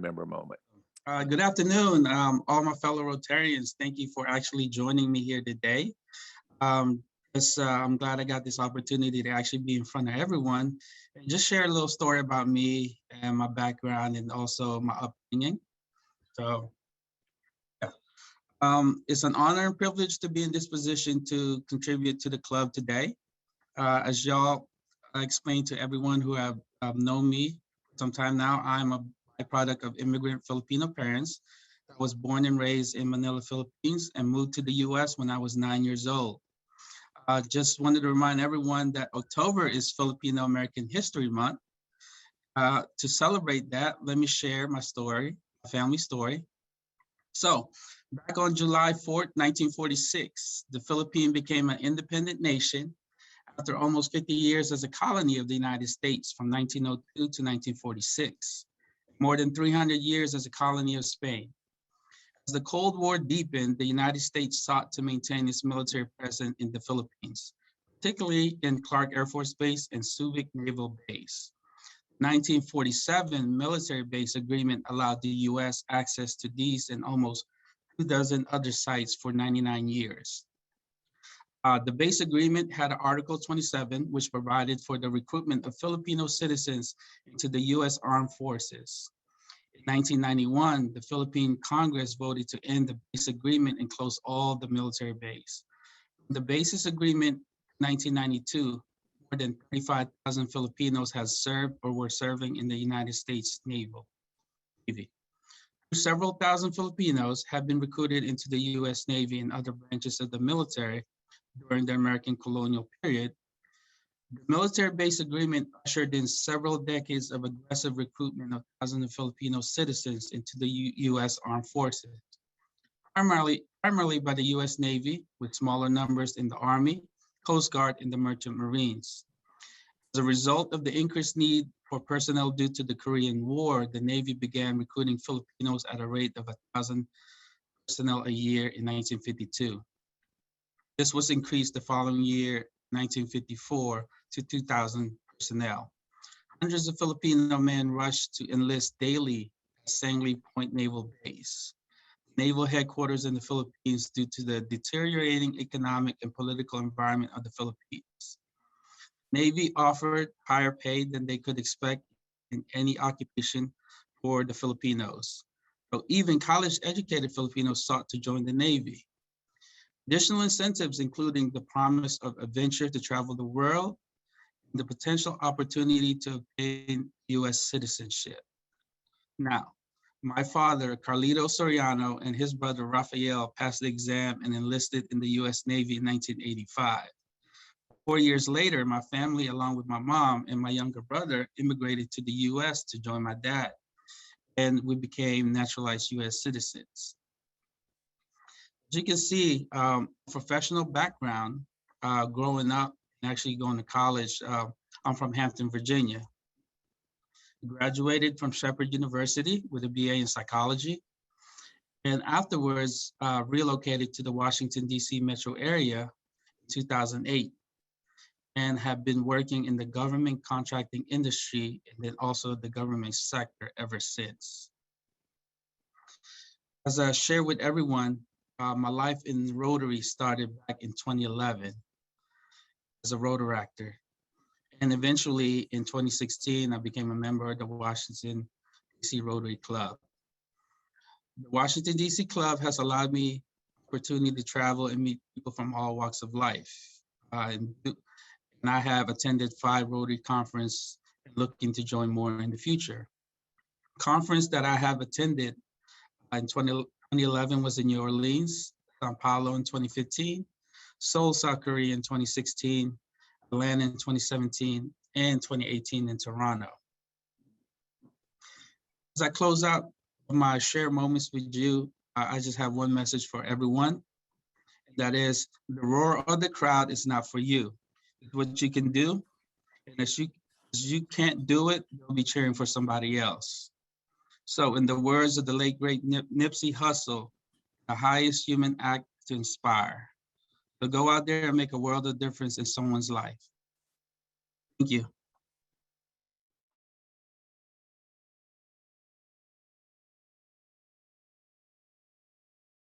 Member moment. Good afternoon, all my fellow Rotarians. Thank you for actually joining me here today. I'm glad I got this opportunity to actually be in front of everyone and just share a little story about me and my background and also my upbringing. So, yeah. It's an honor and privilege to be in this position to contribute to the club today. As y'all explained to everyone who have known me for some time now, I'm a byproduct of immigrant Filipino parents. I was born and raised in Manila, Philippines, and moved to the US when I was 9 years old. Just wanted to remind everyone that October is Filipino American History Month. To celebrate that, let me share my story, my family story. So, back on July 4th, 1946, the Philippines became an independent nation after almost 50 years as a colony of the United States from 1902 to 1946, more than 300 years as a colony of Spain. As the Cold War deepened, the United States sought to maintain its military presence in the Philippines, particularly in Clark Air Force Base and Subic Naval Base. 1947 military base agreement allowed the U.S. access to these and almost 24 other sites for 99 years. The base agreement had Article 27, which provided for the recruitment of Filipino citizens into the U.S. Armed Forces. In 1991, the Philippine Congress voted to end the base agreement and close all the military base. The basis agreement in 1992, more than 35,000 Filipinos have served or were serving in the United States Navy. Several thousand Filipinos have been recruited into the U.S. Navy and other branches of the military during the American colonial period. The military base agreement ushered in several decades of aggressive recruitment of thousands of Filipino citizens into the U.S. Armed Forces, primarily by the U.S. Navy, with smaller numbers in the Army, Coast Guard, and the Merchant Marines. As a result of the increased need for personnel due to the Korean War, the Navy began recruiting Filipinos at a rate of 1,000 personnel a year in 1952. This was increased the following year, 1954, to 2,000 personnel. Hundreds of Filipino men rushed to enlist daily at Sangley Point Naval Base, naval headquarters in the Philippines, due to the deteriorating economic and political environment of the Philippines. Navy offered higher pay than they could expect in any occupation for the Filipinos. So even college-educated Filipinos sought to join the Navy. Additional incentives, including the promise of adventure to travel the world, and the potential opportunity to obtain U.S. citizenship. Now, my father, Carlito Soriano, and his brother, Rafael, passed the exam and enlisted in the U.S. Navy in 1985. 4 years later, my family, along with my mom and my younger brother, immigrated to the U.S. to join my dad, and we became naturalized U.S. citizens. As you can see, professional background, growing up and actually going to college, I'm from Hampton, Virginia. Graduated from Shepherd University with a BA in psychology, and afterwards relocated to the Washington, D.C. metro area in 2008, and have been working in the government contracting industry and then also the government sector ever since. As I share with everyone, my life in Rotary started back in 2011 as a Rotaractor. And eventually in 2016, I became a member of the Washington, D.C. Rotary Club. The Washington, D.C. Club has allowed me opportunity to travel and meet people from all walks of life. And I have attended 5 Rotary conferences and looking to join more in the future. Conference that I have attended in 2011 was in New Orleans, Sao Paulo in 2015, Seoul, South Korea in 2016, Atlanta in 2017, and 2018 in Toronto. As I close out my shared moments with you, I just have one message for everyone. That is, the roar of the crowd is not for you. It's what you can do. And as you can't do it, you'll be cheering for somebody else. So in the words of the late, great Nipsey Hussle, the highest human act to inspire. So go out there and make a world of difference in someone's life. Thank you.